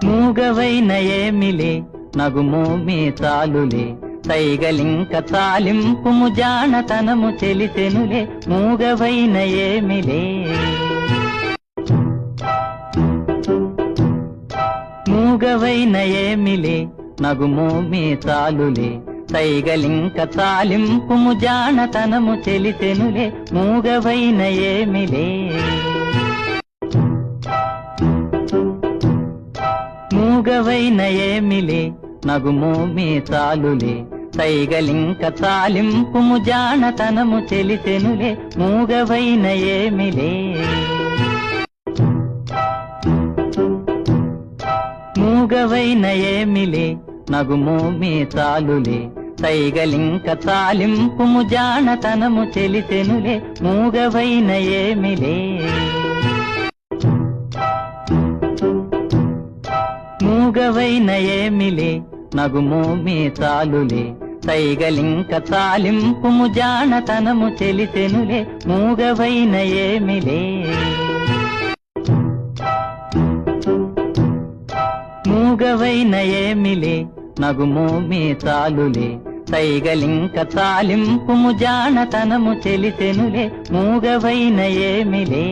మూగవైన ఏమిలే నగుమోమే చాలులే సైగలింక తాలింపుము జానతనము తెలిసెనులే మూగవైన ఏమిలే మూగవైన ఏమిలే నగుమోమే చాలులే సైగలింక తాలింపుము జానతనము తెలిసెనులే మూగవైన ఏమిలే మూగవైన ఏమిలే నగుమోమే చాలులే సైగలింక తాలింపుము జానతనము తెలిసెనులే మూగవైన ఏమిలే మూగవైన ఏమిలే నగుమోమే చాలులే సైగలింక తాలింపుము జానతనము తెలిసెనులే మూగవైన ఏమిలే మూగవైన ఏమిలే నగుమోమే చాలులే సైగలింక తాలింపుము జానతనము తెలిసెనులే మూగవైన ఏమిలే మూగవైన ఏమిలే నగుమోమే చాలులే సైగలింక తాలింపుము జానతనము తెలిసెనులే మూగవైన ఏమిలే